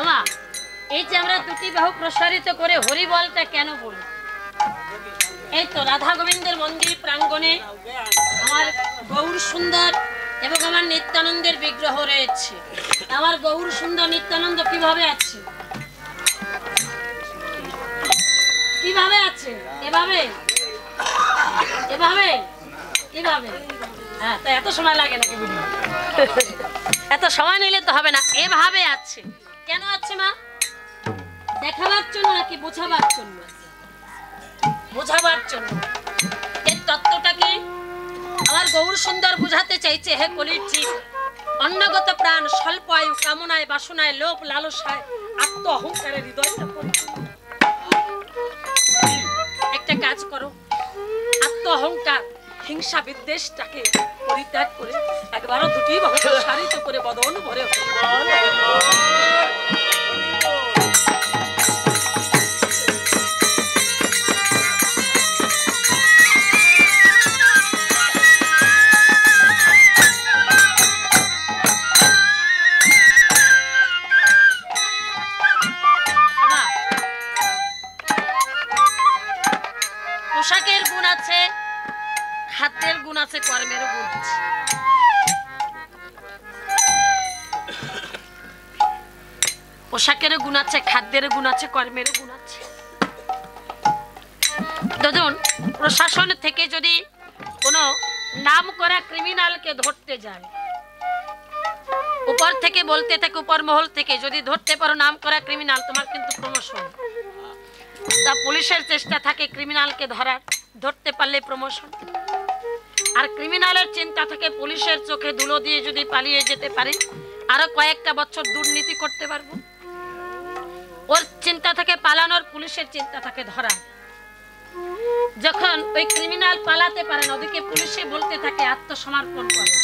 আমা এই যে আমরা দুটি বাহু প্রসারিত করে হরি বলটা কেন বলি? এই তো রাধা গোবিন্দের মন্দির প্রাঙ্গণে আমার গৌর সুন্দর এবং আমার নিত্যানন্দের বিগ্রহ রয়েছে। আমার গৌর সুন্দর নিত্যানন্দ কিভাবে আছে? কিভাবে আছে? এভাবে এভাবে কিভাবে? হ্যাঁ, তো এত সময় লাগে নাকি বুঝি? এত সময় নিলে তো হবে না। এভাবে আছে। কেন আছে মা? দেখাবার জন্য নাকি বোঝাবার জন্য? বোঝাবার জন্য। এই তত্ত্বটাকে আমার গৌর সুন্দর বুঝাতে চাইছে। হে কলির জীব, অন্নগত প্রাণ স্বল্প আয়ু, কামনায় বাসনায় লোভ লালসায় আত্ম অহংকারের হৃদয়টা পরিপূর্ণ। একটা কাজ করো, আত্ম অহংকার হিংসা বিদ্বেষটাকে পরিত্যাগ করে একবারও দুটি বাহু প্রসারিত করে বদন ভরে পোশাকের গুণ আছে, খাদ্যের গুণ আছে, কর্মেরও গুণ আছে। পোশাকের গুণ আছে, খাদ্যের গুণ আছে, কর্মের গুণ আছে। ধরুন প্রশাসন থেকে যদি কোনো নাম করা ক্রিমিনালকে ধরতে যায়, উপর থেকে বলতে থাকে, উপর মহল থেকে যদি ধরতে পারো নাম করা ক্রিমিনাল, তোমার কিন্তু প্রমোশন। তা পুলিশের চেষ্টা থাকে ক্রিমিনালকে ধরার, ধরতে পারলে প্রমোশন। আর ক্রিমিনালের চিন্তা থাকে পুলিশের চোখে ধুলো দিয়ে যদি পালিয়ে যেতে পারি আরো কয়েকটা বছর দুর্নীতি করতে পারবো। ওর চিন্তা থাকে পালানোর, পুলিশের চিন্তা থাকে ধরা। যখন ওই ক্রিমিনাল পালাতে পারে না, ওদিকে পুলিশে বলতে থাকে আত্মসমর্পণ করো,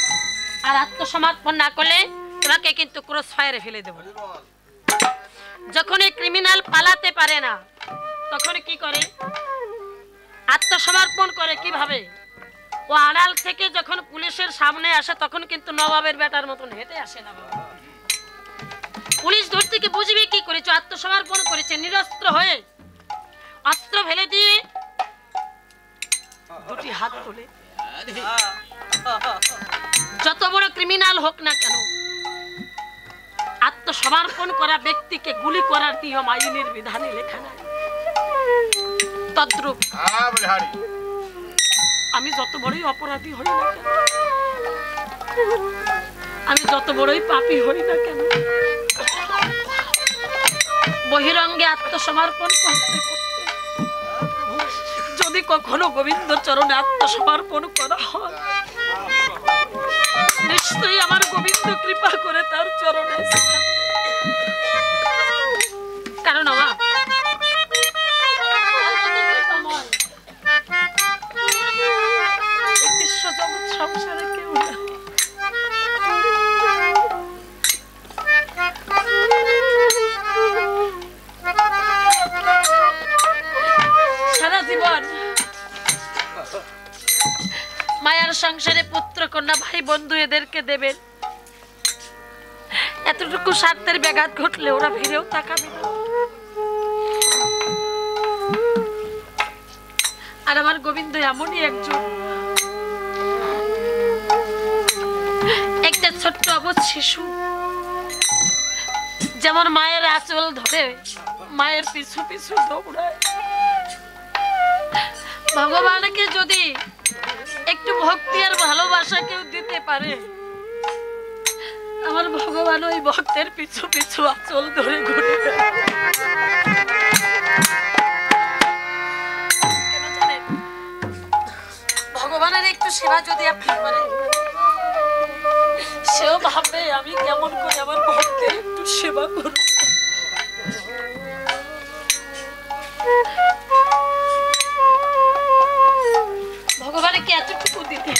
আর আত্মসমর্পণ না করলে তোমাকে কিন্তু ক্রস ফায়ারে ফেলে দেবো। যখন এই ক্রিমিনাল পালাতে পারে না তখন কি করে? আত্মসমর্পণ করে। কিভাবে? ও আড়াল থেকে যখন পুলিশের সামনে আসে তখন কিন্তু নবাবের বেটার মতন হেঁটে আসে না। পুলিশ ধরতে কি বুঝবে কি করেছে? আত্মসমর্পণ করেছে, নিরস্ত্র হয়ে অস্ত্র ফেলে দিয়ে দুটি হাত তুলে। যত বড় ক্রিমিনাল হোক না কেন, আত্মসমর্পণ করা ব্যক্তিকে গুলি করার নিয়ম আইনের বিধানে লেখা নাই। তদ্রূপ আমি যত বড়ই অপরাধী হই না কেন, আমি যত বড়ই পাপী হই না কেন, বহিরঙ্গে আত্মসমর্পণ করতে করতে যদি কখনো গোবিন্দ চরণে আত্মসমর্পণ করা হয়, নিশ্চয়ই আমার গোবিন্দ কৃপা করে তার চরণে। কারণ আমার বিশ্বজগৎ সংসারে কেউ না। সারা জীবন মায়ার সংসারে পুত্র কন্যা ভাই বন্ধু এদেরকে দেবেন, এতটুকু স্বার্থের ব্যাঘাত ঘটলে ওরা ফিরেও তাকাবে না। আর আমার গোবিন্দ এমনই একজন, একটা ছোট্ট অবধ শিশু যেমন মায়ের আঁচল ধরে মায়ের পিছু পিছু দৌড়ায়। ভগবানকে যদি একটু ভক্তি আর ভালোবাসা কেউ দিতে পারে, আমার ভগবান ওই ভক্তের পিছু পিছু আঁচল ধরে ঘুরে। কেন জানেন? ভগবানের একটু সেবা যদি আপনি করেন, সেও ভাববে আমি কেমন করে আমার ভক্তের একটু সেবা করব। ভগবানকে এতটুকু দিতে,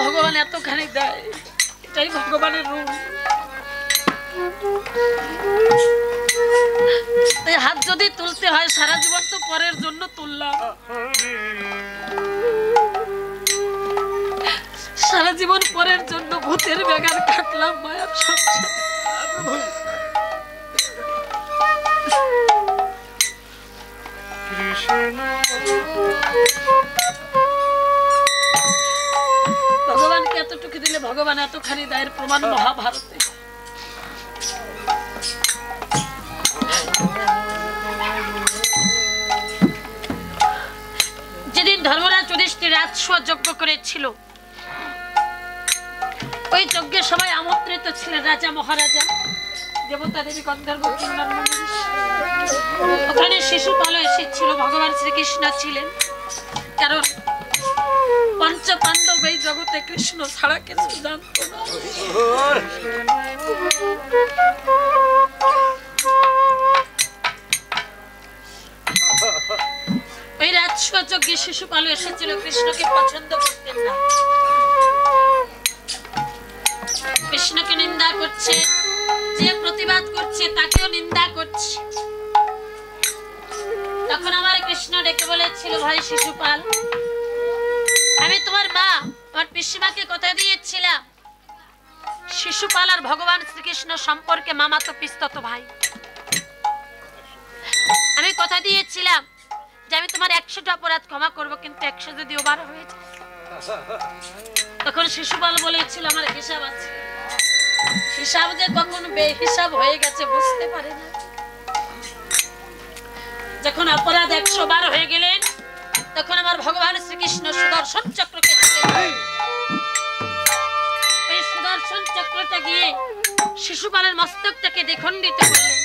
ভগবান এতখানি দেয়, এটাই ভগবানের রূপ। হাত যদি তুলতে হয়, সারা জীবন তো পরের জন্য তুললাম, সারা জীবন পরের জন্য ভূতের বেগার কাটলাম মায়ার সংসার। ভগবানকে এতটুকু দিলে ভগবান এতখানি দায়ের প্রমাণ মহাভারতে। যেদিন ধর্মরাজ যুধিষ্ঠির রাজসূয় যজ্ঞ করেছিল, ওই যজ্ঞের সবাই আমন্ত্রিত ছিলেন, রাজা মহারাজা, দেবতা দেবী, গন্ধর্ব, কিন্নর, মনীষী। ওখানে শিশুপালও এসেছিল, ভগবান শ্রীকৃষ্ণ ছিলেন। কারণ পঞ্চ পাণ্ডব এই জগতে কৃষ্ণ ছাড়া কিছু জানত না। ওই রাজসূয় যজ্ঞে শিশুপালও এসেছিল, কৃষ্ণকে পছন্দ করতেন না, কৃষ্ণকে নিন্দা করছে, যে প্রতিবাদ করছে তাকেও নিন্দা করছে। তখন আমার কৃষ্ণ ডেকে বলেছিল, ভাই শিশুপাল, আমি তোমার মা, আমার পিসিমাকে কথা দিয়েছিলাম, শিশুপাল আর ভগবান শ্রীকৃষ্ণ সম্পর্কে মামাতো পিস্তত ভাই। আমি কথা দিয়েছিলাম যে আমি তোমার 100টা অপরাধ ক্ষমা করব, কিন্তু 100 যদি ওভার হয়ে যায়। তখন শিশুপাল বলেছিল, আমার হিসাব আছে, হিসাব যে কখন বেহিসাব হয়ে গেছে বুঝতে পারে না। যখন অপরাধ 100 বার হয়ে গেলেন, তখন আমার ভগবান শ্রীকৃষ্ণ সুদর্শন চক্রকে ছিলেন। এই সুদর্শন চক্রটা গিয়ে শিশুপালের মস্তকটাকে দ্বিখণ্ডিত করলেন।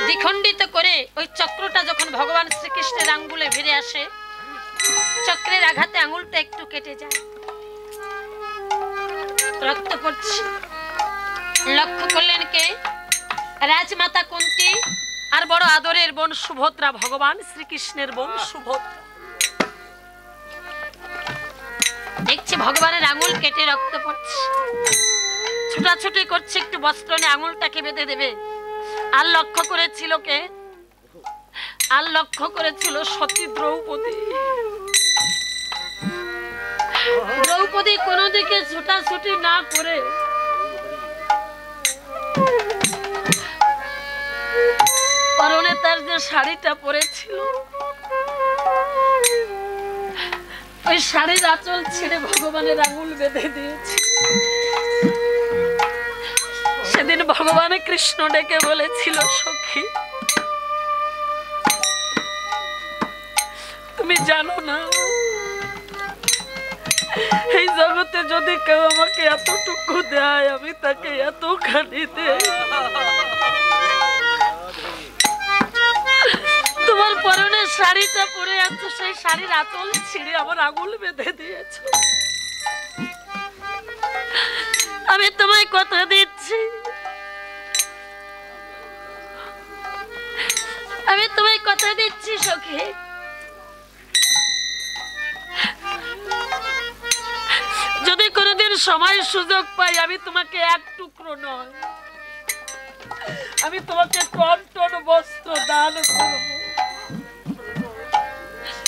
দ্বিখণ্ডিত করে ওই চক্রটা যখন ভগবান শ্রীকৃষ্ণের আঙ্গুলে ভিড়ে আসে, চক্রের আঘাতে আঙ্গুলটা একটু কেটে যায়, রক্ত পড়ছে। লক্ষ্য করলেন কে? রাজমাতা কুন্তী আর বড় আদরের বোন সুভদ্রা, ভগবান শ্রীকৃষ্ণের বোন সুভদ্রা। দেখছি ভগবানের আঙ্গুল কেটে রক্ত পড়ছে, ছোটাছুটি করছে, একটু বস্ত্র নিয়ে আঙ্গুলটাকে বেঁধে দেবে। আর লক্ষ্য করেছিল কে? আর লক্ষ্য করেছিল সতী দ্রৌপদী। দ্রৌপদী কোনো দিকে ছোটাছুটি না করে পরনে তার যে শাড়িটা পরেছিল, ওই শাড়ির আঁচল ছেড়ে ভগবানের আঙুল বেঁধে দিয়েছে। সেদিন ভগবান কৃষ্ণ ডেকে বলেছিল, সখী তুমি জানো না, এই জগতে যদি কেউ আমাকে এতটুকু দেয়, আমি তাকে এতখানি দেই। তোমার পরনে শাড়িটা পরে আছো, সেই শাড়ির আঁচল ছিঁড়ে আমার আঙুল বেঁধে দিয়েছ। আমি তোমায় কথা দিচ্ছি, আমি তোমায় কথা দিচ্ছি সখী, যদি কোনোদিন সময় সুযোগ পাই, আমি তোমাকে এক টুকরো নয়, আমি তোমাকে টন টন বস্ত্র দান করব।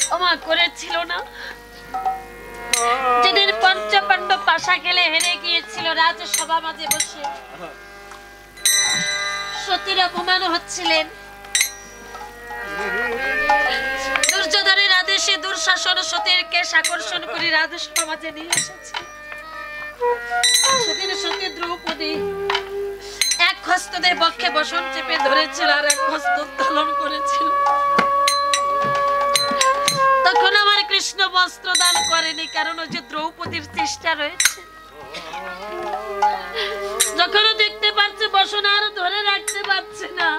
ক্ষমা করেছিল না? যেদিন পঞ্চপাণ্ডব পাশা খেলে হেরে গিয়েছিল, রাজসভা মাঝে বসে সতীর অপমান হচ্ছিলেন, দুর্যোধনের আদেশে দুঃশাসন সতীর কেশ আকর্ষণ করে রাজসভা মাঝে নিয়ে এসেছে। সেদিন সতী দ্রৌপদী এক হস্তদের বক্ষে বসন চেপে ধরেছিল, আর এক হস্ত উত্তোলন করেছিল। তখন আমার কৃষ্ণ বস্ত্র দান করেনি, কারণ ওই যে দ্রৌপদীর চেষ্টা রয়েছে। যখন দেখতে পাচ্ছে বসন আর ধরে রাখতে পারছে না,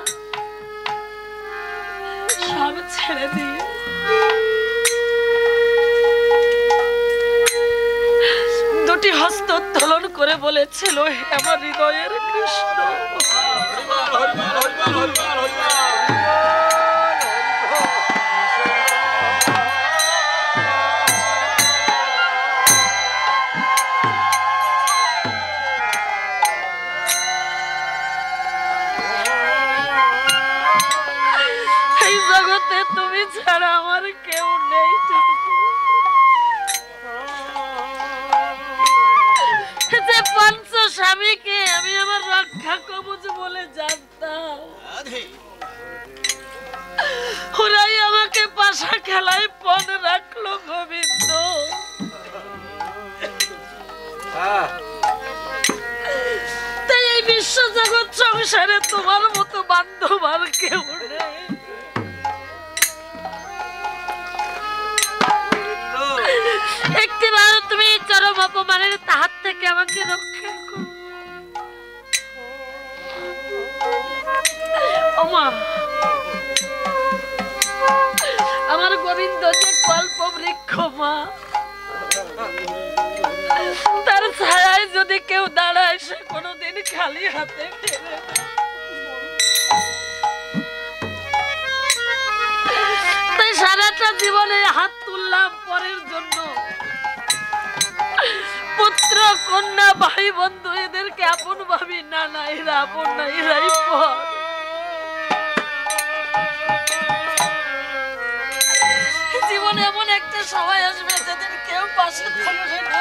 সব ছেড়ে দিয়ে দুটি হস্ত উত্তোলন করে বলেছিল, হে আমার হৃদয়ের কৃষ্ণ, এই জগতে তুমি ছাড়া আমার কেউ নেই। যে পঞ্চ স্বামীকে আমি আমার রক্ষা কবচ বলে জানতাম, ওরাই আমাকে পাশা খেলায় পণ রাখলো গোবিন্দ। তাই এই বিশ্ব জগৎ সংসারে তোমার মতো বান্ধব আর কেউ নেই। একটিবার তুমি চরম অপমানের হাত থেকে আমাকে রক্ষা করো। ওমা, আমার গোবিন্দ যে কল্প বৃক্ষ মা, তার ছায়ায় যদি কেউ দাঁড়ায় সে কোনোদিন খালি হাতে ফেরে না। তাই সারাটা জীবনে হাত তুললাম পরের জন্য। পুত্র কন্যা ভাই বন্ধু এদেরকে আপন ভাবি না, না এরা আপন না, এরাই পর। জীবনে এমন একটা সময় আসবে যেদিন কেউ পাশে থাকবে না।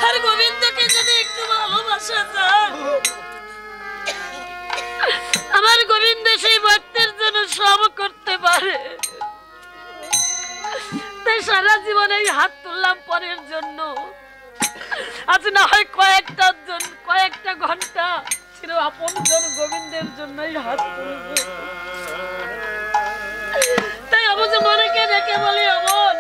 আর গোবিন্দকে যদি একটু ভালোবাসা যায়, আমার গোবিন্দ সেই ভক্তের জন্য সব করতে পারে। তাই সারা জীবনে হাত তুললাম পরের জন্য। আজ না হয় কয়েকটা ঘন্টা ছিল আপন জন গোবিন্দের জন্যই হাত তুলব। তাই আমি যে মনেকে ডেকে বলি, অমন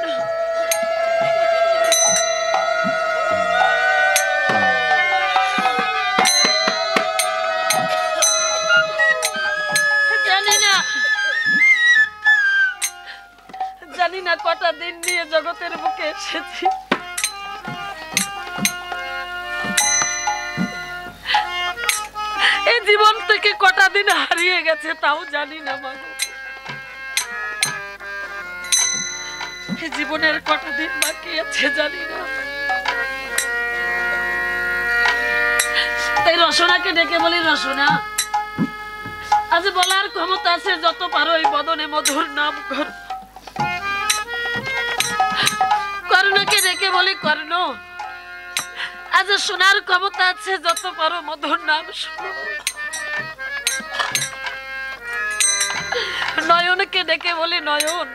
জানি না কটা দিন নিয়ে জগতের বুকে এসেছি। এই জীবন থেকে কটা দিন হারিয়ে গেছে তাও জানি না মা। এই জীবনের কটা দিন বাকি আছে জানি না। তাই রসনাকে ডেকে বলি, রসনা আজ বলার ক্ষমতা আছে, যত পারো এই বদনে মধুর নাম কর। কর্ণকে ডেকে বলি, কর্ণ আজ শোনার ক্ষমতা আছে, যত পারো মধুর নাম শোনো। নয়নকে ডেকে বলি, নয়ন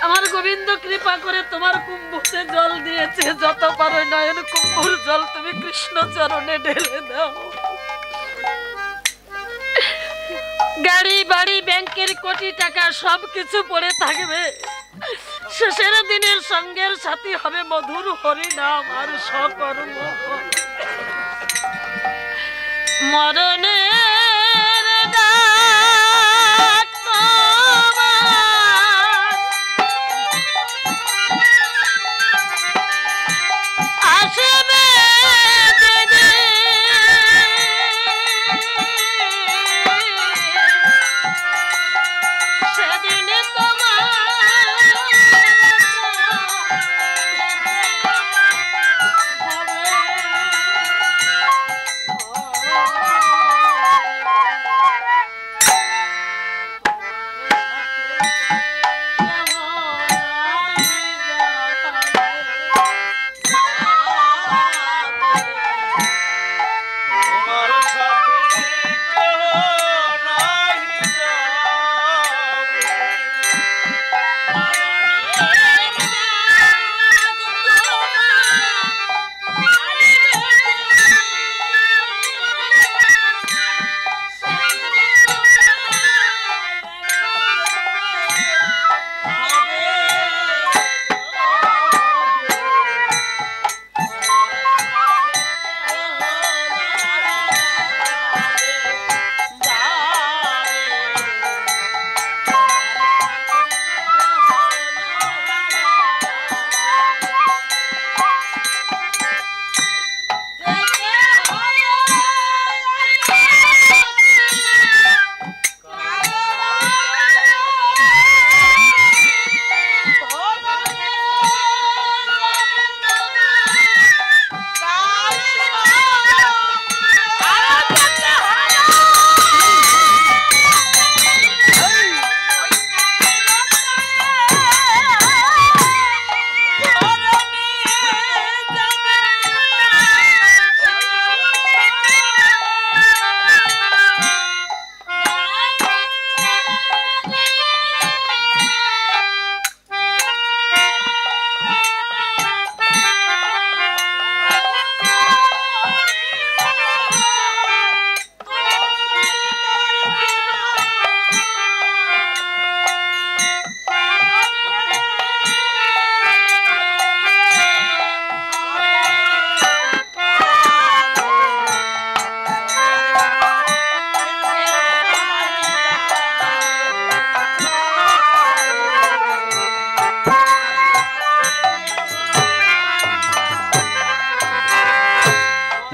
আমার গোবিন্দ কৃপা করে তোমার কুম্ভতে জল দিয়েছে, যত পারো নয়ন কুম্ভর জল তুমি কৃষ্ণ চরণে ঢেলে দাও। গাড়ি বাড়ি ব্যাংকের কোটি টাকা সবকিছু পড়ে থাকবে, শেষের দিনের সঙ্গের সাথী হবে মধুর হরিনাম আর সকর্ম। মরণের ডাক তোমার আসবে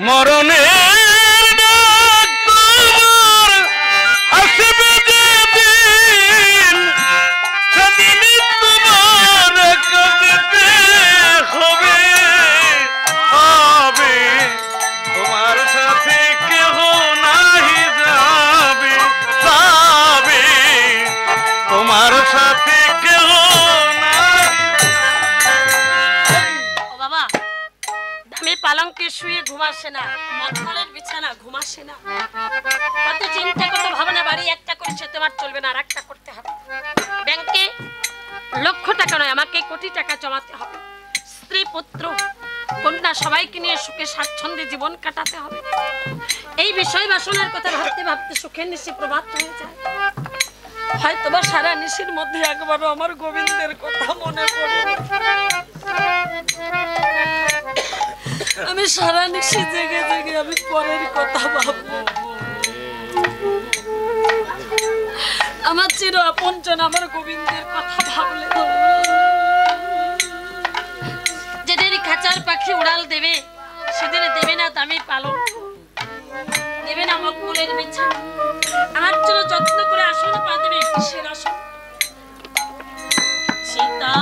মরণের ডাক তোমার আসবে যেদিন, সেদিনই তোমার কাঁদিতে হবে হবে। তোমার সাথে কেহ নাহি যাবে যাবে, তোমার সাথে কেহ পালঙ্কে শুয়ে ঘুমাসে না, মখমলের বিছানা ঘুমাসে না। কত চিন্তা কত ভাবনা, বাড়ি একটা করেছে তোমার চলবে না, আর একটা করতে হবে। ব্যাংকে লক্ষ টাকা নয়, আমাকে কোটি টাকা জমাতে হবে। স্ত্রী পুত্র কন্যা সবাইকে নিয়ে সুখে স্বাচ্ছন্দ্যে জীবন কাটাতে হবে। এই বিষয় বাসনার কথা ভাবতে ভাবতে সুখের নিশি প্রভাত হয়ে যায়। হয়তো বা সারা নিশির মধ্যে একবারও আমার গোবিন্দের কথা মনে পড়ে। আমি সারা নিশি জেগে জেগে আমি পরের কথা ভাববো। আমার চির আপনজন আমার গোবিন্দের কথা ভাবলে, যেদিন খাঁচার পাখি উড়াল দেবে সেদিন দেবে না দামি পালন, দেবে না মখমলের বিছানা, আমার জন্য যত্ন করে আসন পা দেবে কিসের আসন? সীতা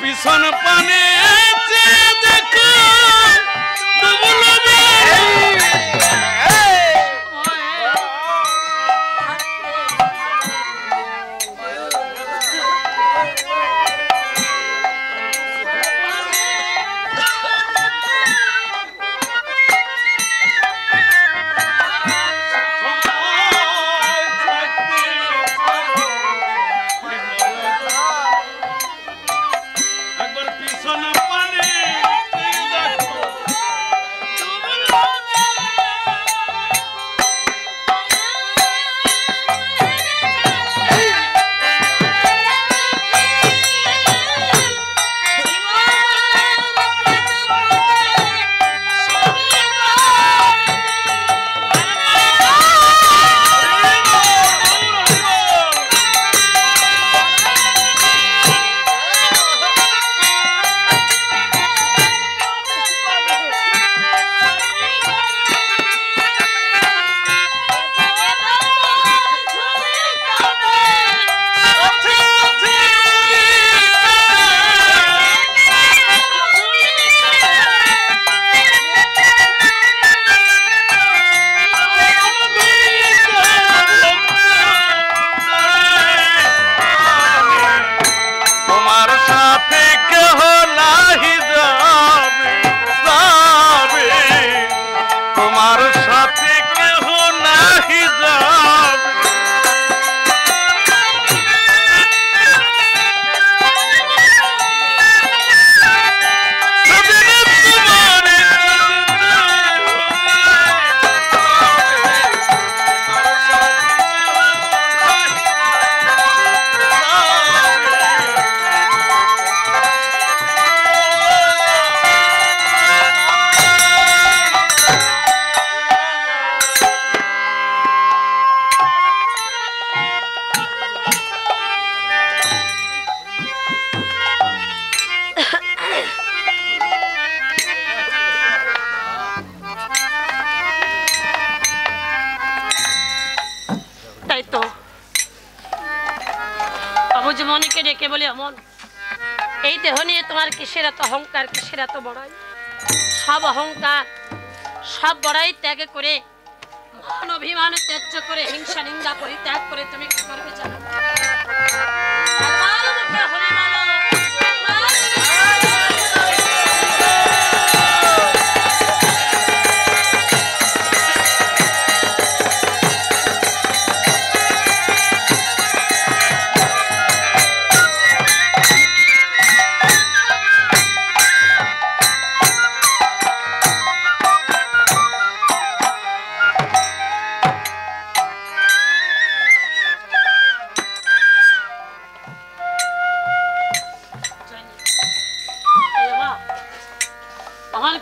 পিছন পানে দেখো ডুবলো রে। মনকে ডেকে বলি, অমন এই দেহ নিয়ে তোমার কিসের এত অহংকার, কিসের এত বড়াই? সব অহংকার সব বড়াই ত্যাগ করে, মান অভিমান ত্যায্য করে, হিংসা নিন্দা পরিত্যাগ করে তুমি কি করবে জানো?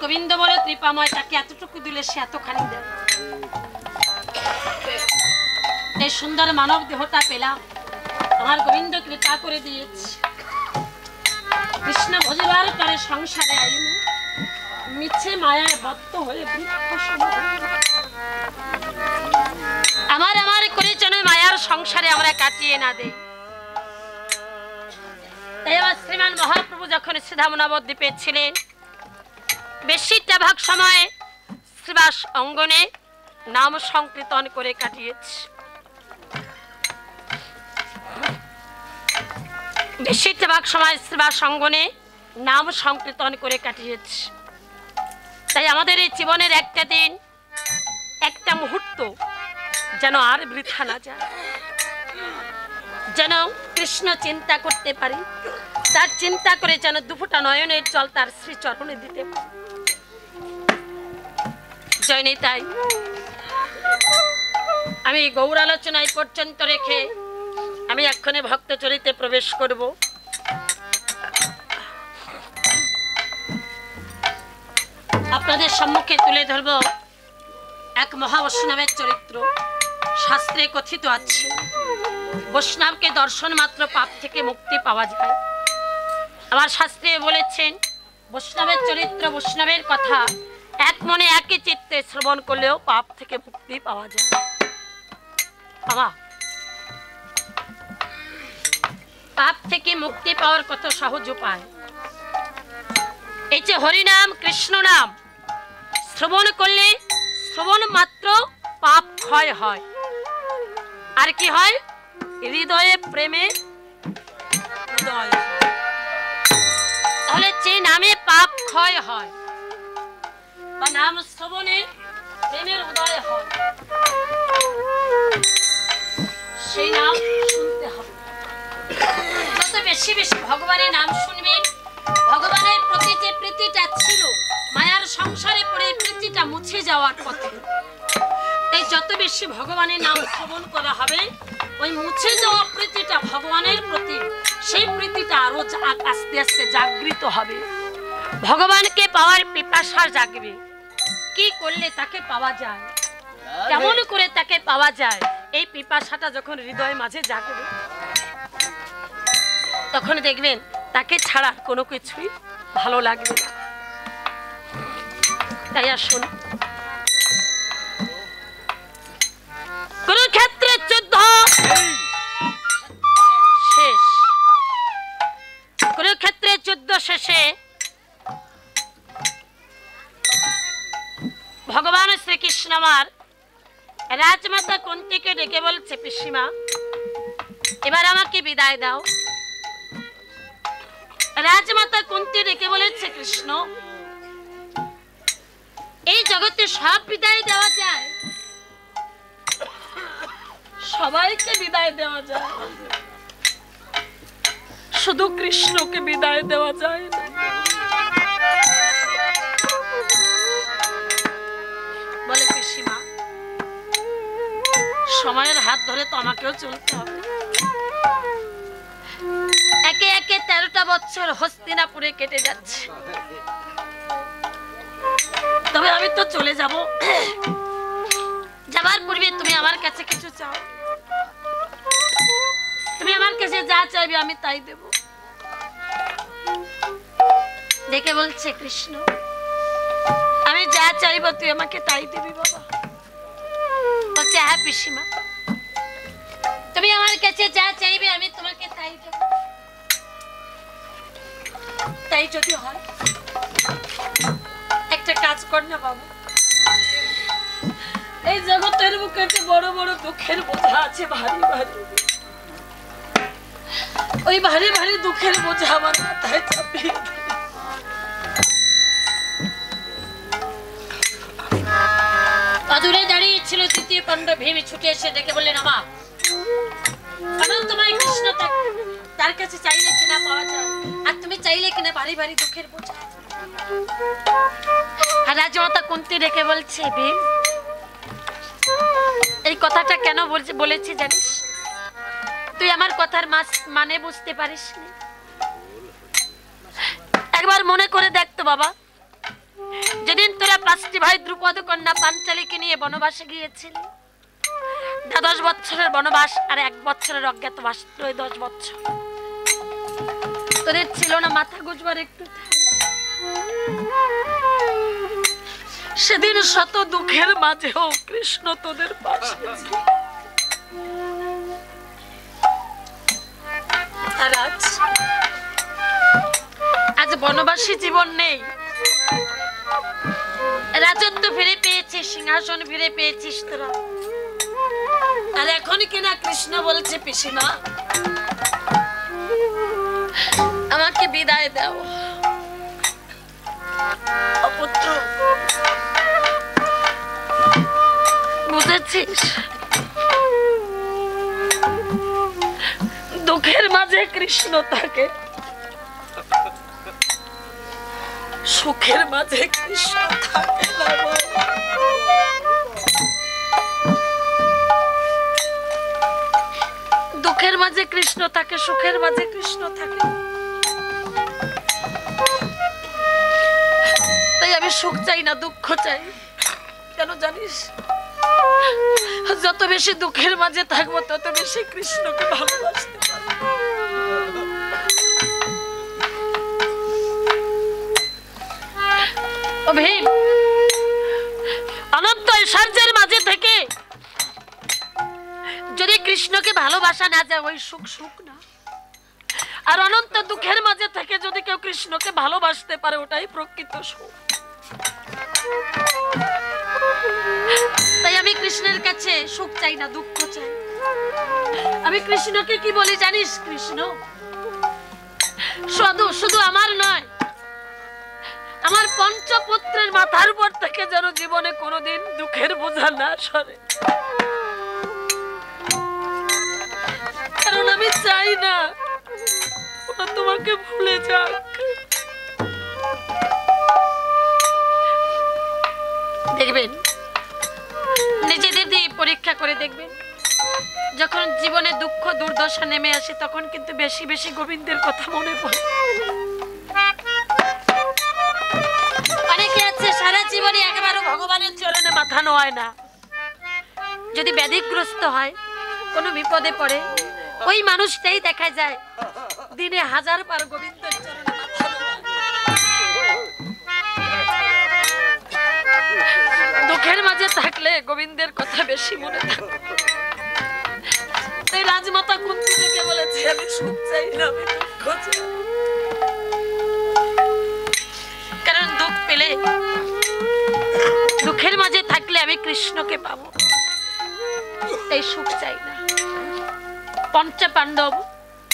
গোবিন্দ বলে কৃপাময়, তাকে এতটুকু দিলে সে এতখানি দেয়। এই সুন্দর মানব দেহটা পেলাম, আমার গোবিন্দ কৃপা করে দিয়েছে। কৃষ্ণ ভজিবার পরে সংসারে আইনি, মিছে মায়ায় বদ্ধ হয়ে আমার আমার করে যেন মায়ার সংসারে আমরা কাটিয়ে না দেই। তাই আমার শ্রীমান মহাপ্রভু যখন সিধাম নবদ্বীপে ছিলেন, বেশিটা ভাগ সময় শ্রীবাস অঙ্গনে নাম সংকীর্তন করে কাটিয়েছে। বেশিটা ভাগ সময় শ্রীবাস অঙ্গনে নাম সংকীর্তন করে কাটিয়েছে। তাই আমাদের এই জীবনের একটা দিন, একটা মুহূর্ত যেন আর বৃথা না যায়, যেন কৃষ্ণ চিন্তা করতে পারি, তার চিন্তা করে যেন দুফোঁটা নয়নের জল তার শ্রীচরণে দিতে পারি। জয়নি তাই আমি গৌর আলোচনায় পর্যন্ত রেখে আমি এক্ষণে ভক্ত চরিতে প্রবেশ করব। আপনাদের সম্মুখে তুলে ধরব এক মহা বৈষ্ণবের চরিত্র। শাস্ত্রে কথিত আছে, বৈষ্ণবকে দর্শন মাত্র পাপ থেকে মুক্তি পাওয়া যায়। আমার শাস্ত্রে বলেছেন, বৈষ্ণবের চরিত্র, বৈষ্ণবের কথা এক মনে একই চিত্তে শ্রবণ করলেও পাপ থেকে মুক্তি পাওয়া যায়। পাপ থেকে মুক্তি পাওয়ার কত সহজ উপায়। এই যে হরি নাম কৃষ্ণ নাম শ্রবণ করলে শ্রবণ মাত্র পাপ ক্ষয় হয়, আর কি হয়? হৃদয়ে প্রেমে উদয়। তাহলে যে নামে পাপ ক্ষয় হয় বা নাম শ্রবণে প্রেমের উদয় হয়, সেই নাম শুনতে হবে। যত বেশি বেশি ভগবানের নাম শুনবেন, ভগবানের প্রতি যে প্রীতিটা ছিল, মায়ার সংসারে পড়ে প্রীতিটা মুছে যাওয়ার পথে, তাই যত বেশি ভগবানের নাম শ্রবণ করা হবে, ওই মুছে যাওয়া প্রীতিটা ভগবানের প্রতি, সেই প্রীতিটা আরো আস্তে আস্তে জাগৃত হবে। ভগবানকে পাওয়ার পিপাসা জাগবে। কি করলে তাকে পাওয়া যায়, কেমন করে তাকে পাওয়া যায়, এই পিপাসাটা যখন হৃদয় মাঝে জাগবে, তখন দেখবেন তাকে ছাড়া কোনো কিছুই ভালো লাগবে না। তাই আসুন, কুরুক্ষেত্রের যুদ্ধ শেষ। কুরুক্ষেত্রের যুদ্ধ শেষে ভগবান শ্রীকৃষ্ণ আমার রাজমাতা কুন্তিকে ডেকে বলছে, পিসিমা এবার আমাকে বিদায় দাও। রাজমাতা কুন্তি ডেকে বলেছে, কৃষ্ণ এই জগতে সব বিদায় দেওয়া যায়, সবাইকে বিদায় দেওয়া যায়, শুধু কৃষ্ণকে বিদায় দেওয়া যায় না। বলে, পিসিমা সময়ের হাত ধরে তো আমাকেও চলতে হবে। একে একে 13টা বছর হস্তিনাপুরে কেটে যাচ্ছে, তবে আমি তো চলে যাব। যাবার পূর্বে তুমি আমার কাছে কিছু চাও। তুমি আমার কাছে যা চাইবে আমি তাই দেব। দেখে বলছে, কৃষ্ণ আমি যা চাইবো তুই আমাকে তাই দিবি বাবা। বলছে, হ্যাঁ পিসিমা, তুমি আমার কাছে যা চাইবে আমি তোমাকে তাই দেব। তাই যদি হয় একটা কাজ কর না বাবা, এই জগতের বুকে বড় বড় দুঃখের বোঝা আছে, ভারী ভারী, ওই ভারী ভারী দুঃখের বোঝা আমার মাথায় চাপিয়ে দে। অদূরে দাঁড়িয়ে ছিল তৃতীয় পাণ্ডব ভীম, ছুটে এসে ডেকে বললেন, আমা অনন্তময় কৃষ্ণ তার কাছে চাইলে কিনা পাওয়া যায়, আর তুমি চাইলে কিনা ভারী ভারী দুঃখের বোঝা। আর রাজমাতা কুন্তি ডেকে বলছে, ভীম এই কথাটা কেন বলেছি জানিস? তুই আমার কথার মানে বুঝতে পারিস নি। একবার মনে করে দেখতো বাবা, যেদিন তোরা 5টি ভাই দ্রুপদ কন্যা পাঞ্চালীকে নিয়ে বনবাসে গিয়েছিলি, 10 বছরের বনবাস আর 1 বছরের অজ্ঞাতবাস, 10 বছর তোদের ছিল না মাথা গুজবার একটু? সেদিন শত দুঃখের মাঝেও কৃষ্ণ তোদের পাশে ছিল। আর আজ বনবাসী জীবন নেই, রাজত্ব ফিরে পেয়েছিস, সিংহাসন ফিরে পেয়েছিস তোরা, আর এখন কিনা কৃষ্ণ বলছে, পিসিমা আমাকে বিদায় দাও। অপুত্র বুঝেছিস, দুঃখের মাঝে কৃষ্ণ থাকে, সুখের মাঝে কৃষ্ণ থাকে না। দুঃখের মাঝে কৃষ্ণ থাকে, সুখের মাঝে কৃষ্ণ থাকে। তাই আমি সুখ চাই না, দুঃখ চাই। কেন জানিস? যত বেশি দুঃখের মাঝে থাকবো তত বেশি কৃষ্ণকে ভালোবাসতে পারবো। ভীম, অনন্ত ঐশ্বর্যের মাঝে থেকে যদি কৃষ্ণকে ভালোবাসা না যায়, ওই সুখ সুখ না। আর অনন্ত দুঃখের মাঝে থেকে যদি কেউ কৃষ্ণকে ভালোবাসতে পারে ওটাই প্রকৃত সুখ। তাই আমি কৃষ্ণের কাছে সুখ চাই না, দুঃখ চাই। আমি কৃষ্ণকে কি বলি জানিস? কৃষ্ণ শুধু আমার নয়, আমার পঞ্চপুত্রের মাথার উপর থেকে যেন জীবনে কোনোদিন দুঃখের বোঝা না সরে, কারণ আমি চাই না ওরা তোমাকে ভুলে যাক। দেখবেন, নিজেদের দিয়ে পরীক্ষা করে দেখবেন, যখন জীবনে দুঃখ দুর্দশা নেমে আসে তখন কিন্তু বেশি বেশি গোবিন্দের কথা মনে পড়ে। অনেকে আছে সারা জীবনে একেবারে ভগবানের চরণে মাথা নোয়ায় না, যদি ব্যাধিগ্রস্ত হয়, কোনো বিপদে পড়ে, ওই মানুষটাই দেখা যায় দিনে 1000 বার গোবিন্দের চরণে মাথা নোয়ায়। দুঃখের মাঝে থাকলে গোবিন্দের কথা বেশি মনে থাকে। তাই রাজমাতা কুন্তী থেকে বলেছে, আমি সুখ চাই না, আমি দুঃখ চাই। কারণ দুঃখ পেলে, দুঃখের মাঝে থাকলে আমি কৃষ্ণকে পাবো, তাই সুখ চাই না। পঞ্চপাণ্ডব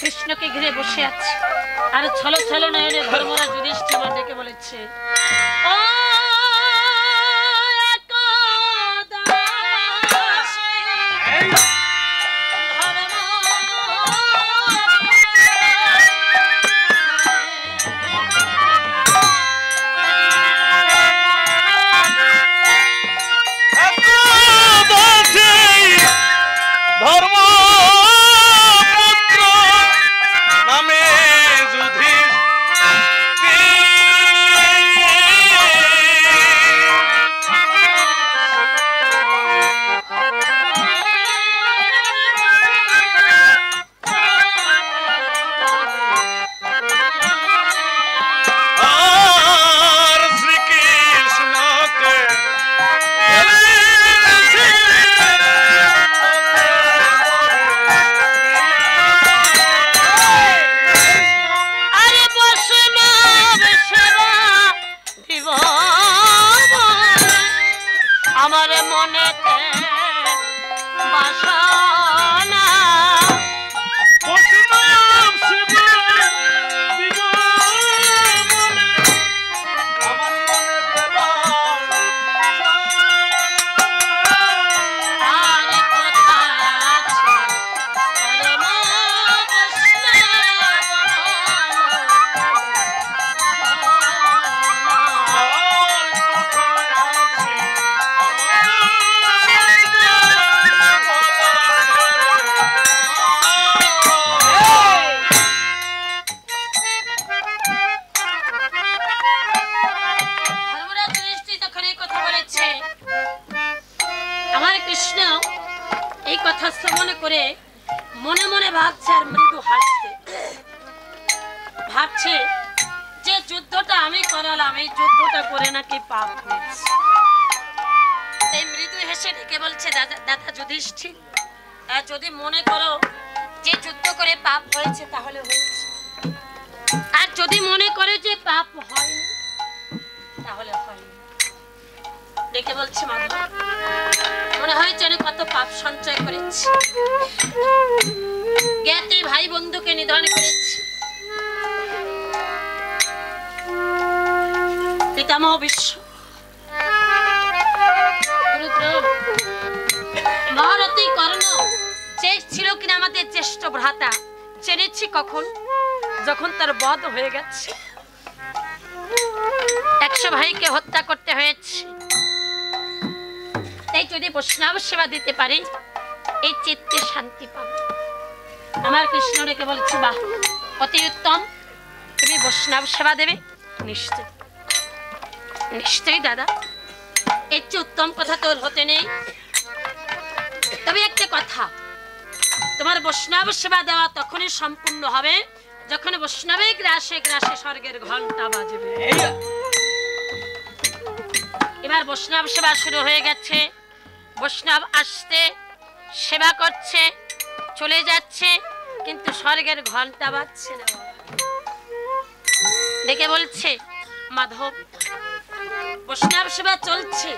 কৃষ্ণকে ঘিরে বসে আছে, আর ছলো ছলো নয়নে ধর্মরাজ যুধিষ্ঠির ডেকে বলেছে, ও ভাবছে যে যুদ্ধটা আমি করালাম, এই যুদ্ধটা করে নাকি পাপ হয়েছে। তাই মৃদু হেসে ডেকে বলছে, দাদা যুধিষ্ঠির, যদি মনে করো যে যুদ্ধ করে পাপ হয়েছে তাহলে হয়েছে, আর যদি মনে করে যে পাপ হয়নি তাহলে হয়নি। ডেকে বলছে, মাধব, মনে হয় যেন কত পাপ সঞ্চয় করেছি, জ্ঞাতি ভাই বন্ধুকে নিধন করেছি, পিতামহ বিশ্ব মহারথী কর্ণ যে ছিল কিনা আমাদের জ্যেষ্ঠ ভ্রাতা, জেনেছি কখন? যখন তার বধ হয়ে গেছে, 100 ভাইকে হত্যা করতে হয়েছে। তাই যদি বৈষ্ণব সেবা দিতে পারি এই চিত্তে শান্তি পাবো। আমার কৃষ্ণ রেখে বলছে, বাহ, অতি উত্তম, তুমি বৈষ্ণব সেবা দেবে? নিশ্চয় নিশ্চয়ই দাদা, এর চেয়ে উত্তম কথা তোর হতে নেই। তবে একটা কথা, তোমার বৈষ্ণব সেবা দেওয়া তখনই সম্পূর্ণ হবে যখন বৈষ্ণবে গ্রাসে গ্রাসে স্বর্গের ঘন্টা বাজবে। এবার বৈষ্ণব সেবা শুরু হয়ে গেছে। বৈষ্ণব আসতে সেবা করছে, চলে যাচ্ছে, কিন্তু স্বর্গের ঘন্টা বাজছে না বাবা। ডেকে বলছে মাধব, বৈষ্ণব সেবা চলছে,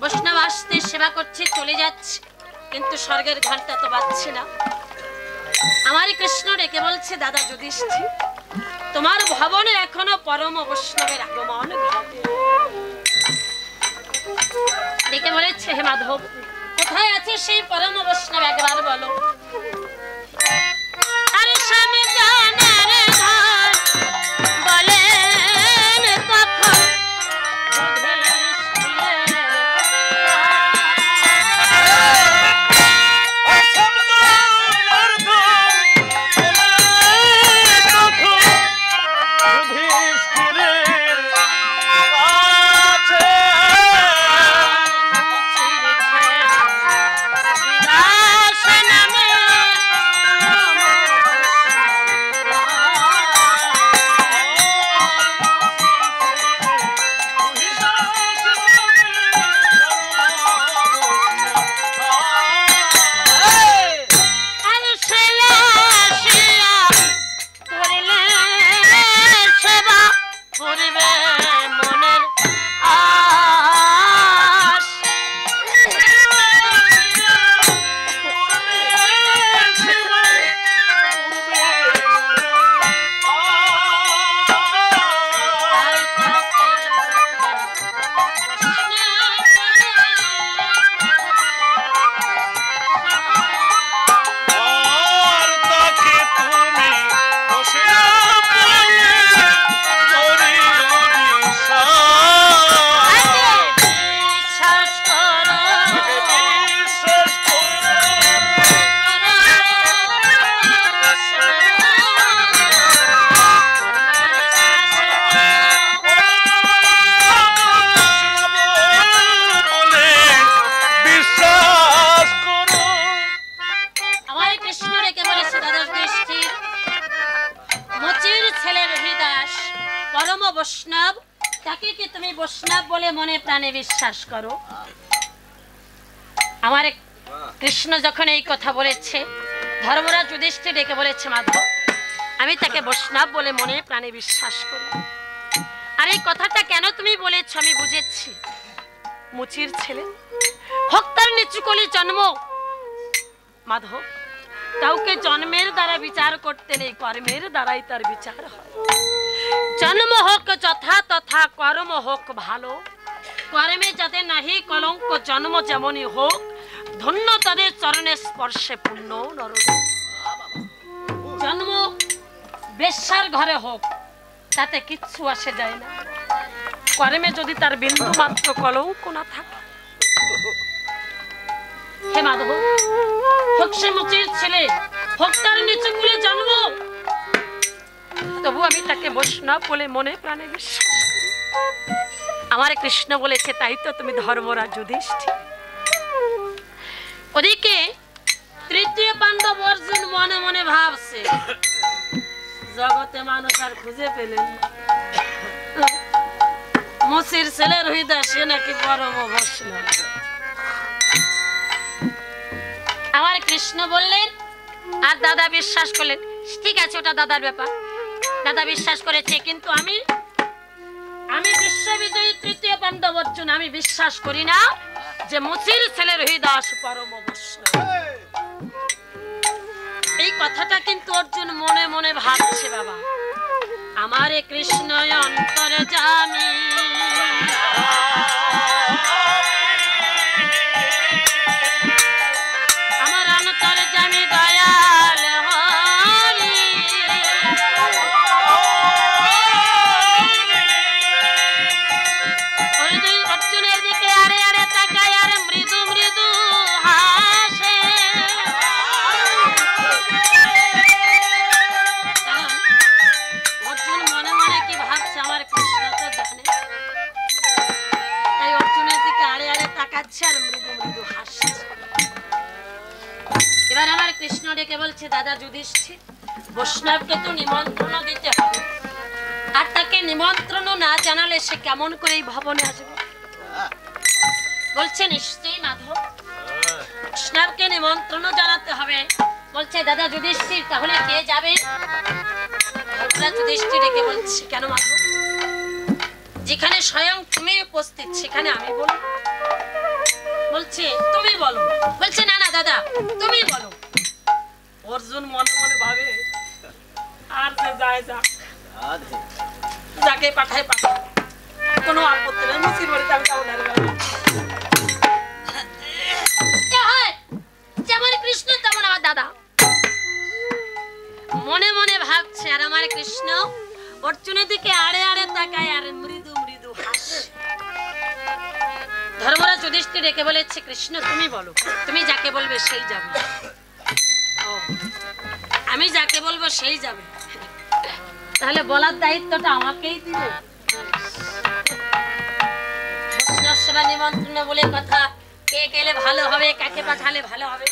বৈষ্ণব আসতে সেবা করছে, চলে যাচ্ছে, কিন্তু স্বর্গের ঘন্টা তো বাজছে না। আমার কৃষ্ণ ডেকে বলছে দাদা যুধিষ্ঠির, তোমার ভবনে এখনো পরম বৈষ্ণবের আগমন ঘটে। ডেকে বলেছে হে মাধব, কোথায় আছে সেই পরম বৈষ্ণব একবার বলো। আরে স্বামী জানার ধার বলেন তখন বৈষ্ণব, তাকে কি তুমি বৈষ্ণব বলে মনে প্রাণে বিশ্বাস করো? আমার কৃষ্ণ যখন এই কথা বলেছে, ধর্মরাজ যুধিষ্ঠির ডেকে বলেছে মাধব, আমি তাকে বৈষ্ণব বলে মনে প্রাণে বিশ্বাস করি। আর এই কথাটা কেন তুমি বলেছ আমি বুঝেছি। মুচির ছেলে হোক তার নিচুকলি জন্ম মাধব, কাউকে জন্মের দ্বারা বিচার করতে নেই, কর্মের দ্বারাই তার বিচার হয়। জন্ম হোক যথা তথা, কর্ম হোক ভালো, কর্মে যাতে নাহি কলঙ্ক, জন্ম যেমনই হোক ধন্য তাদের চরণে স্পর্শে পূর্ণ নরলোক। জন্ম বেশ্যার ঘরে হোক তাতে কিচ্ছু আসে যায় না, কর্মে যদি তার বিন্দু মাত্র কলঙ্ক না থাকে। হে মাধব, হোক সে মুচির ছেলে, হোক তার নিচু কুলে জন্ম, তবু আমি তাকে বৈষ্ণব বলে মনে প্রাণে বিশ্বাস করি। আমার কৃষ্ণ বলেছে তাই তো তুমি ধর্মরাজ যুধিষ্ঠির। ওদিকে তৃতীয় পাণ্ডব অর্জুন মনে মনে ভাবছে, জগতে মানুষ আর খুঁজে পেলেন মুচির ছেলের হৃদয় সে নাকি পরম বৈষ্ণব। আমার কৃষ্ণ বললেন আর দাদা বিশ্বাস করলেন, ঠিক আছে ওটা দাদার ব্যাপার, দাদা বিশ্বাস করেছে, কিন্তু আমি বিশ্ববিজয়ী তৃতীয় পাণ্ডব অর্জুন আমি বিশ্বাস করি না যে মুচির ছেলের হৃদয় পরম বৈষ্ণব। এই কথাটা কিন্তু অর্জুন মনে মনে ভাবছে। বাবা আমার কৃষ্ণ অন্তরে জানি, আমার অন্তরে জানি দয়াল হরি, অর্জুনের দিকে আরে আরে তাকায় আর মৃদু মৃদু হাসে। অর্জুন মনে মনে কি ভাবছে আমার কৃষ্ণ তো জানে, তাই অর্জুনের দিকে আরে আরে তাকাচ্ছে আর মৃদু মৃদু হাসছে। এবার আমার কৃষ্ণ ডেকে বলছে দাদা যুধিষ্ঠির, বৈষ্ণবকে তো নিমন্ত্রণ দিতে হবে, আর তাকে নিমন্ত্রণ না জানালে সে কেমন করে এই ভবনে আসবে? বলছে নিশ্চয়ই মাধব, বৈষ্ণবকে নিমন্ত্রণ জানাতে হবে, বলছে দাদা যুধিষ্ঠির, তাহলে কে যাবে? ধর্মরাজ যুধিষ্ঠির ডেকে বলছে, কেন মাধব, যেখানে স্বয়ং তুমি উপস্থিত সেখানে আমি বলবো? বলছে তুমি বলো। বলছে না না দাদা, তুমি বলো। অর্জুন মনে মনে ভাবে, আর যে যায় যাক, যাকে পাঠায় পাঠায়, কোনো আপত্তি নেই, মুসির বাড়িতে আমি যাবো না রে বাবা। কে হয়? যেমন কৃষ্ণ তেমন আমার দাদা। মনে মনে ভাবছে, আর আমার কৃষ্ণ অর্জুনের দিকে আড়ে আড়ে তাকায় আর মৃদু মৃদু হাসে। ধর্মরাজ যুধিষ্ঠির ডেকে বলেছে, কৃষ্ণ তুমি বলো, তুমি যাকে বলবে সেই যাবে। ও, আমি যাকে বলবো সেই যাবে, তাহলে বলার দায়িত্বটা আমাকেই দিবে। বৈষ্ণব নিমন্ত্রণ বলে কথা, কে গেলে ভালো হবে, কাকে পাঠালে ভালো হবে,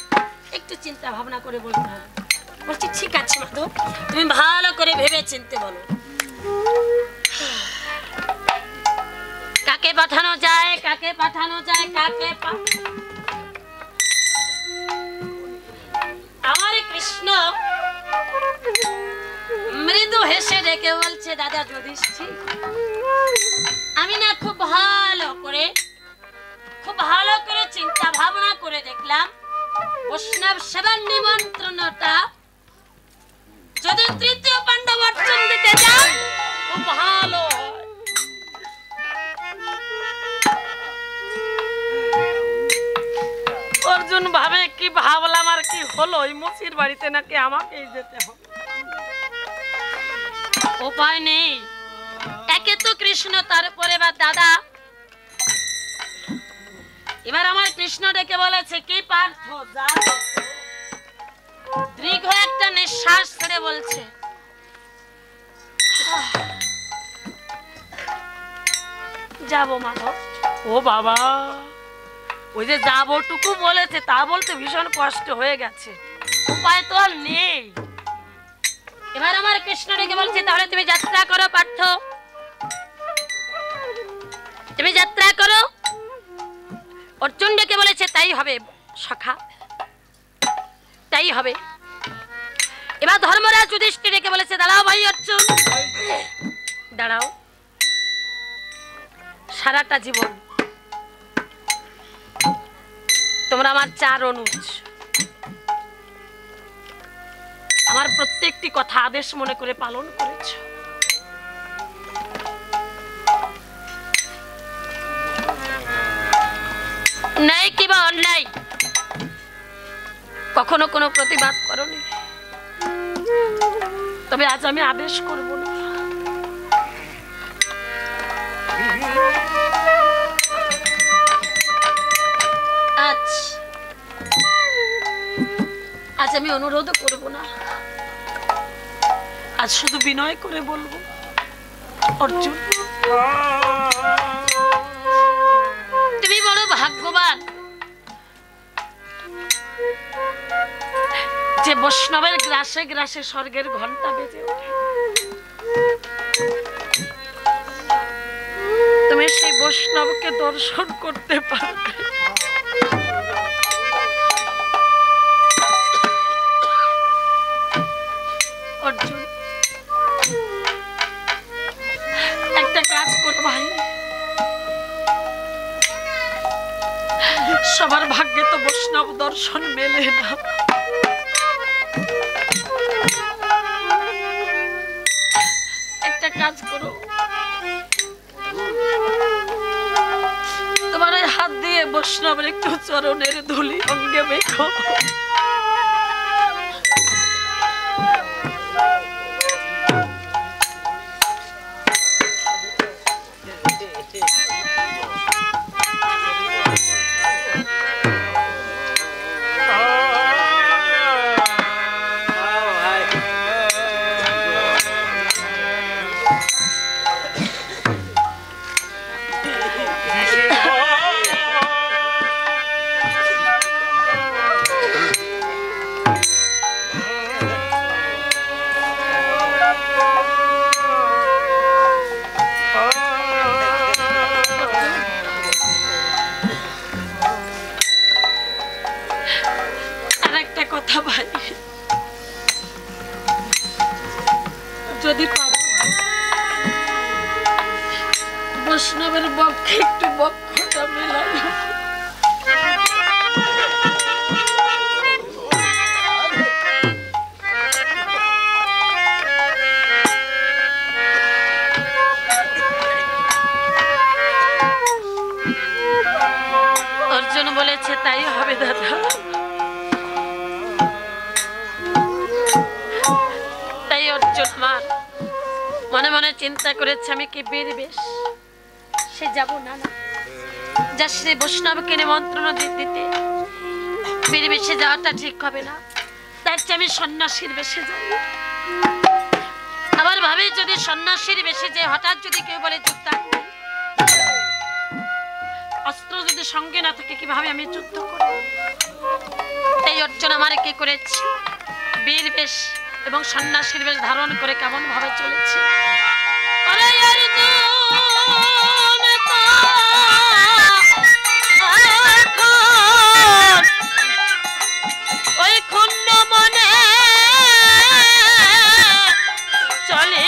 একটু চিন্তা ভাবনা করে বলতে হবে। বলছি ঠিক আছে মাধব, তুমি ভালো করে ভেবে চিনতে বলো কাকে পাঠানো যায়, কাকে পাঠানো যায়, কাকে আমার কৃষ্ণ মৃদু হেসে ডেকে বলছে, দাদা যুধিষ্ঠির, আমি না খুব ভালো করে চিন্তা ভাবনা করে দেখলাম, বৈষ্ণব সেবার নিমন্ত্রণটা যদি তৃতীয় পাণ্ডব অর্জুন দিতে যান খুব ভালো হয়। অর্জুন ভাবে, কি ভাবলাম আর কি হলো, ওই মুসির বাড়িতে নাকি আমাকেই যেতে হবে। উপায় নেই, একে তো কৃষ্ণ, তারপরে বা দাদা। এবার আমার কৃষ্ণ ডেকে বলেছে, কি পার্থ, দীর্ঘ একটা নিঃশ্বাস ছেড়ে বলছে, যাবো মাধব। ও বাবা, ওই যে যাবোটুকু বলেছে তা বলতে ভীষণ কষ্ট হয়ে গেছে, উপায় তো আর নেই। এবার আমার কৃষ্ণ ডেকে বলছে, তাহলে তুমি যাত্রা করো পার্থ, তুমি যাত্রা করো। অর্জুন ডেকে বলেছে, তাই হবে সখা, তাই হবে। এবার ধর্মরাজ যুধিষ্ঠির ডেকে বলেছে, দাঁড়াও ভাই অর্জুন, দাঁড়াও। সারাটা জীবন তোমরা আমার চার অনুজ, আমার প্রত্যেকটি কথা আদেশ মনে করে পালন করেছ। নাই কিবা অন্যায় কখনো কোনো প্রতিবাদ করনি, তবে আজ আমি আদেশ করব না। আজ আমি অনুরোধ করব না, আজ শুধু বিনয় করে বলবো, অর্জুন তুমি বড় ভাগ্যবান যে বৈষ্ণবের গ্রাসে গ্রাসে স্বর্গের ঘন্টা বেজে ওঠে। তুমি সেই বৈষ্ণবকে দর্শন করতে পারবে। অর্জুন, একটা কাজ করো ভাই, সবার ভাগ্যে তো বৈষ্ণব দর্শন মেলে না। একটা কাজ করো, তোমার হাত দিয়ে বৈষ্ণবের একটু চরণের ধুলি অঙ্গে মেখো। আর একটা কথা ভাই, বৈষ্ণবের পক্ষে একটু বক্ষটা মেলাই। অর্জুন বলেছে তাই হবে দাদা। তাই অর্জুন আমার মনে মনে চিন্তা করেছে আমি কি বীর বেশ সে যাব না, যা শ্রী বৈষ্ণবকে নিমন্ত্রণ দিতে বীর বেশে যাওয়াটা ঠিক হবে না, তার চেয়ে আমি সন্ন্যাসীর বেশে যাই। আবার ভাবে যদি সন্ন্যাসীর বেশে যে হঠাৎ যদি কেউ বলে যুদ্ধাগ্নি, অস্ত্র যদি সঙ্গে না থাকে কিভাবে আমি যুদ্ধ করব? তাই অর্জুন আমার কি করেছে বীর বেশ এবং সন্ন্যাসীর বেশ ধারণ করে কেমন ভাবে চলেছে। ওই ক্ষুণ্ণ মনে চলে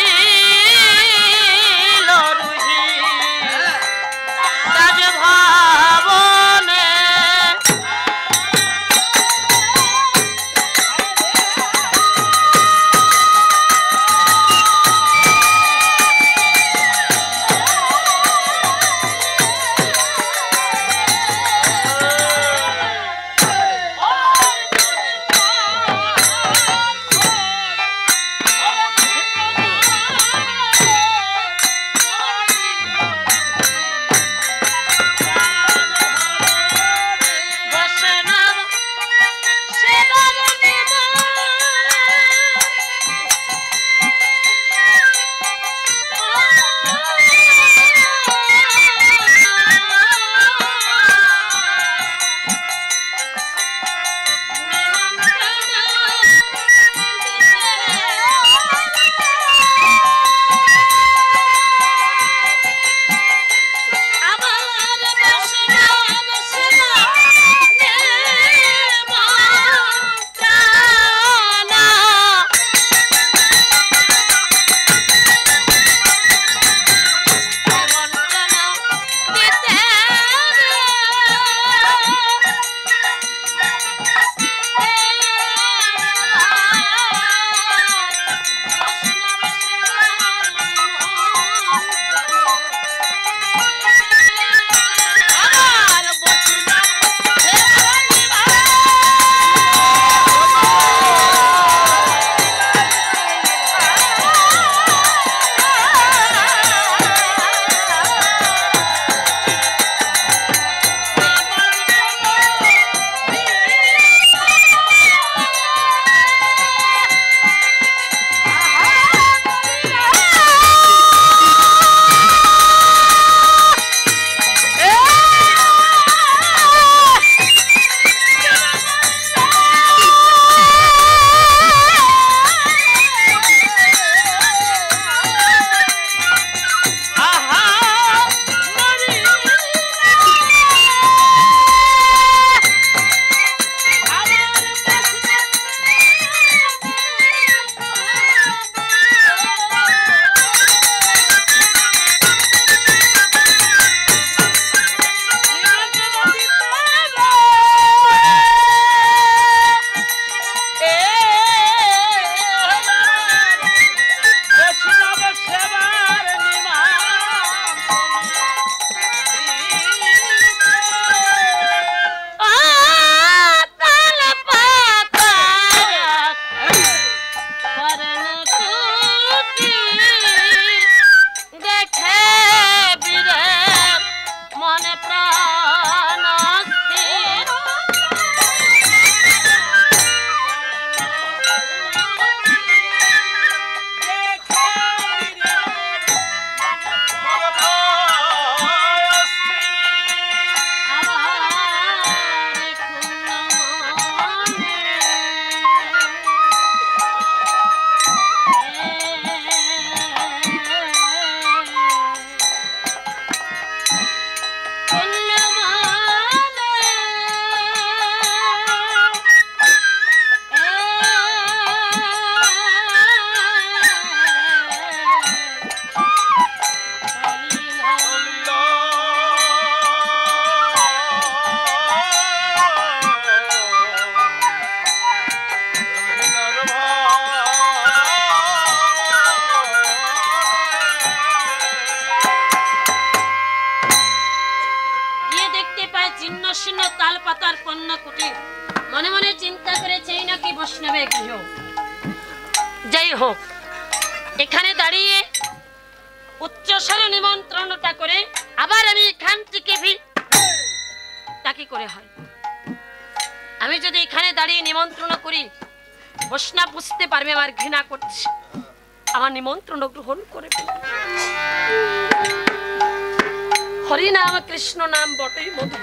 জীর্ণ তাল পাতার পণ্য কুটির, মনে মনে চিন্তা করেছে এই নাকি বৈষ্ণবের গৃহ। যাই হোক, এখানে দাঁড়িয়ে উচ্চস্বরে নিমন্ত্রণটা করে আবার আমি এখান থেকে তা কি করে হয়? আমি যদি এখানে দাঁড়িয়ে নিমন্ত্রণ করি, বৈষ্ণব বুঝতে পারবে আমার ঘৃণা করছে, আমার নিমন্ত্রণ গ্রহণ করে হরি নাম কৃষ্ণ নাম বটেই মধু।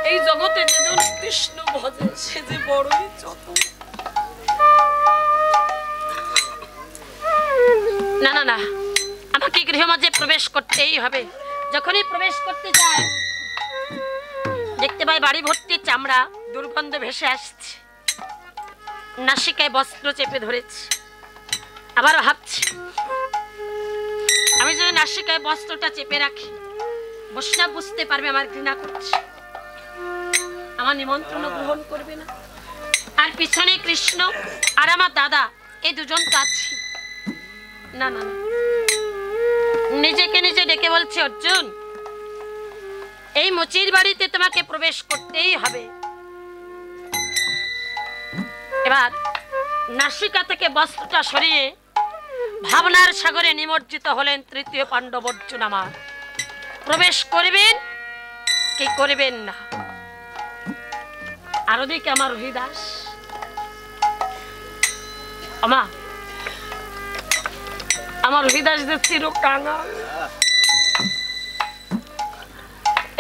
এই জগতে যেজন কৃষ্ণ ভজে সে যে বড়ই যত। না না না, আমাকে গৃহ মাঝে প্রবেশ করতেই হবে। যখনই প্রবেশ করতে যায় দেখতে পাই বাড়ি ভর্তি চামড়া, দুর্গন্ধ ভেসে আসছে। নাসিকায় বস্ত্র চেপে ধরেছে, আবার ভাবছি আমি যদি নাসিকায় বস্ত্রটা চেপে রাখি, বৈষ্ণব বুঝতে পারবে আমার ঘৃণা করছে, আমার নিমন্ত্রণ গ্রহণ করবে না। আর পিছনে কৃষ্ণ আর আমার দাদা, এই দুজন তো আছি। না না না, নিজেকে নিজে ডেকে বলছি, অর্জুন এই মুচির বাড়িতে তোমাকে প্রবেশ করতেই হবে। এবার নাসিকা থেকে বস্ত্রটা সরিয়ে ভাবনার সাগরে নিমজ্জিত হলেন তৃতীয় পাণ্ডব অর্জুন। আমার প্রবেশ করবেন কি করবেন না? আর ওদিকে আমার হরিদাস, আমার হরিদাস যে চির কাঙাল,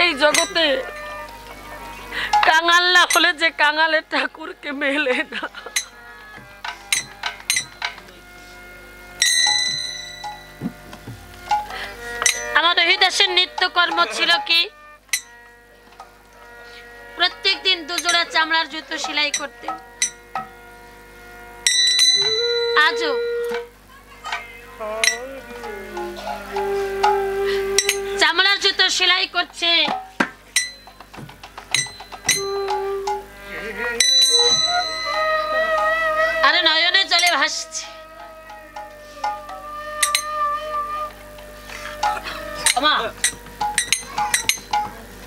এই জগতে কাঙাল না হলে যে কাঙালের ঠাকুরকে মেলে না। আমার হরিদাসের নিত্যকর্ম ছিল কি, প্রত্যেক দিন দুজোড়া চামড়ার জুতো সেলাই করতে। আজও চামড়ার জুতো সেলাই করছে। আরে নয়নে জলে ভাসছে।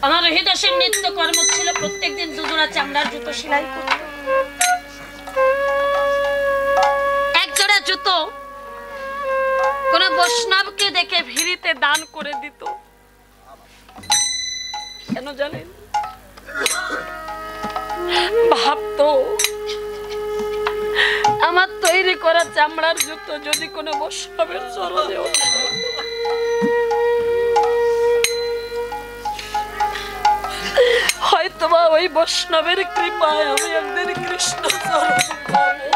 আমার হৃদয়ের নিত্য কর্ম ছিল প্রত্যেকদিন দুজোড়া চামড়ার জুতো সেলাই করতে। এক জোড়া জুতো কোন বৈষ্ণবকে দেখে ভিড়িতে দান করে দিত। কেন জানেন? ভাবতো আমার তৈরি করা চামড়ার জুতো যদি কোনো বৈষ্ণবের চরণে হয়তোবা ওই বৈষ্ণবের কৃপায় আমি একদিন কৃষ্ণ চরণ পাবো।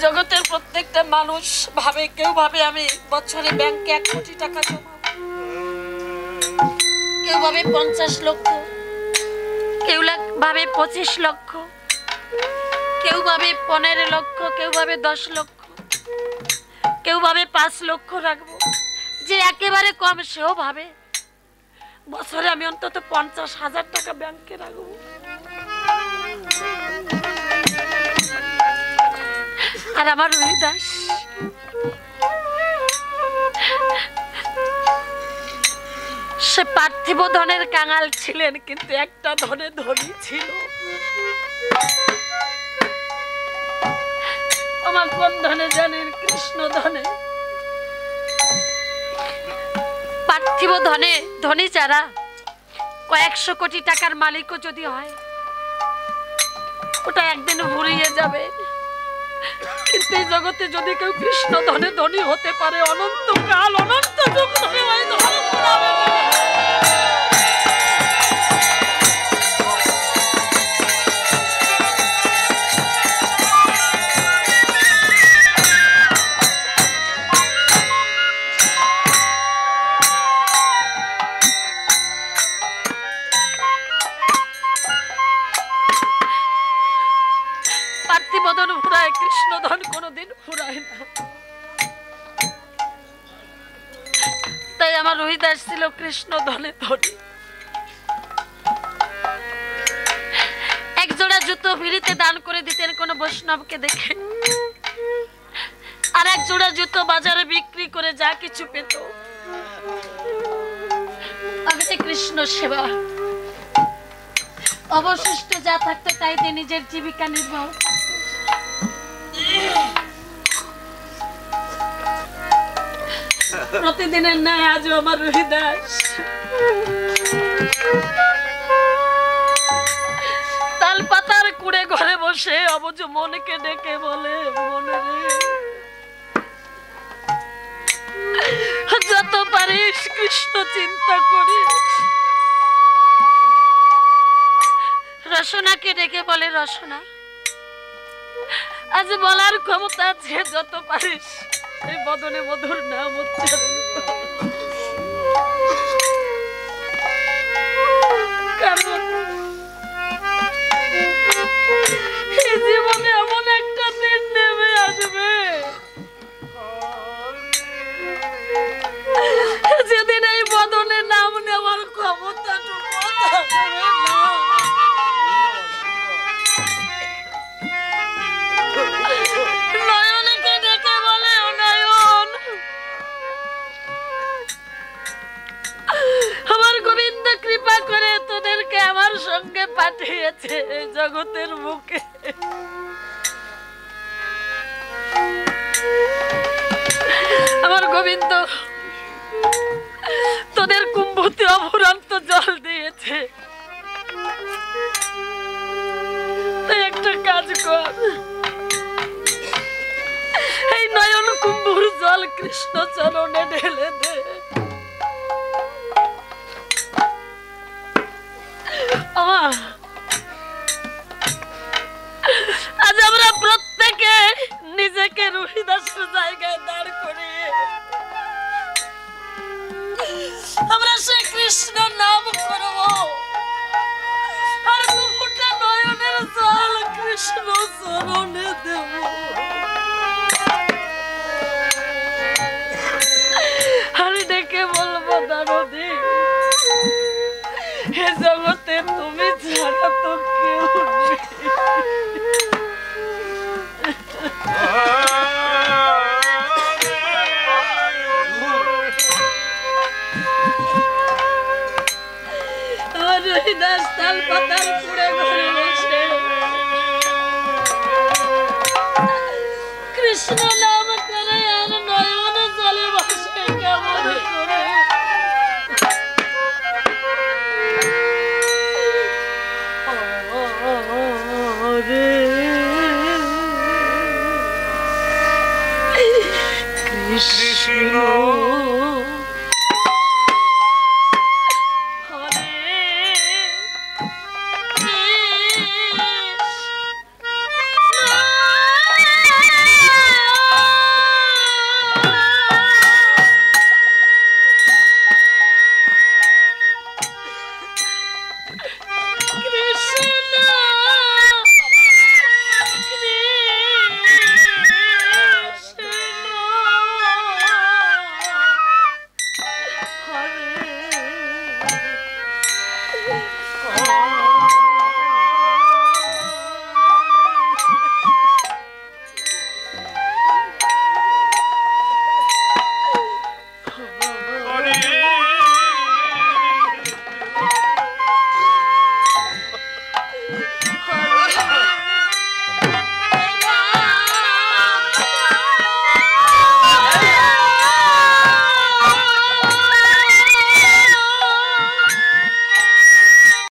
জগতের প্রত্যেকটা মানুষ ভাবে, কেউ ভাবে আমি বছরে ব্যাংকে 1 কোটি টাকা জমাবো, কেউ ভাবে 50 লক্ষ, কেউ ভাবে 25 লক্ষ, কেউ ভাবে 15 লক্ষ, কেউ ভাবে 10 লক্ষ, কেউ ভাবে 5 লক্ষ রাখবো। যে একেবারে কম সেও ভাবে বছরে আমি অন্তত 50,000 টাকা ব্যাংকে রাখবো। আর আমার হরিদাস সে পার্থিব ধনের কাঙাল ছিলেন, কিন্তু একটা ধনে ধনী ছিল। আমার কোন ধনে জানেন? কৃষ্ণ ধনে। পার্থিব ধনে ধনী যারা কয়েকশো কোটি টাকার মালিকও যদি হয়, ওটা একদিন ফুরিয়ে যাবে। কিন্তু এই জগতে যদি কেউ কৃষ্ণ ধনে ধনী হতে পারে, অনন্তকাল অনন্ত যুগ ধরে ওই ধন ফুরাবে না। পার্থিবধন ফুরায়, কৃষ্ণ ধন কোনোদিন ফুরায় না। তাই আমার হরিদাস ছিল কৃষ্ণ ধনে ধনী। এক জোড়া জুতো ভিড়িতে দান করে দিতেন কোন বৈষ্ণবকে দেখে। আর এক জোড়া জুতো বাজারে বিক্রি করে যা কিছু পেত, আগে কৃষ্ণ সেবা, অবশিষ্ট যা থাকতো তাই দিয়ে নিজের জীবিকা নির্বাহ। প্রতিদিনের ন্যায় আজও আমার রোহিদাস তাল পাতার কুড়ে ঘরে বসে অবুঝ মনকে ডেকে বলে, মনে রে যত পারিস কৃষ্ণ চিন্তা করিস। রসনাকে ডেকে বলে, রসনা আজ বলার ক্ষমতা আছে, যত পারিস এই বদনে মধুর নাম উচ্চারণ কর। কারণ এই জীবনে এমন একটা দিন নেমে আসবে যেদিন এই বদনে নাম নেওয়ার ক্ষমতাটুকু থাকবে না। নয়নকে ডেকে বলে, ও নয়ন, আমার গোবিন্দ কৃপা করে তোদেরকে আমার সঙ্গে পাঠিয়েছে এই জগতের বুকে। আমার গোবিন্দ তোদের কুম্ভতে অফুরন্ত জল দিয়েছে, তাই একটা কাজ কর, এই নয়ন কুম্ভুর জল কৃষ্ণ চরণে ঢেলে দে। আজ আমরা প্রত্যেকে নিজেকে রোহিদাসের জায়গায় দাঁড় করিয়ে আমরা সে কৃষ্ণ নাম করব, আর দুপুরটা নয়নের জল কৃষ্ণ চরণে দেব। আর ডেকে বলবো, দারদি হে জগতে তুমি ছাড়া তো কেউ নেই। রোহিদাস তাল পাতার কুড়ে ঘরে বসে কৃষ্ণ নাম করে আর নয়ন জলে বসে কেমন করে। কৃষ্ণ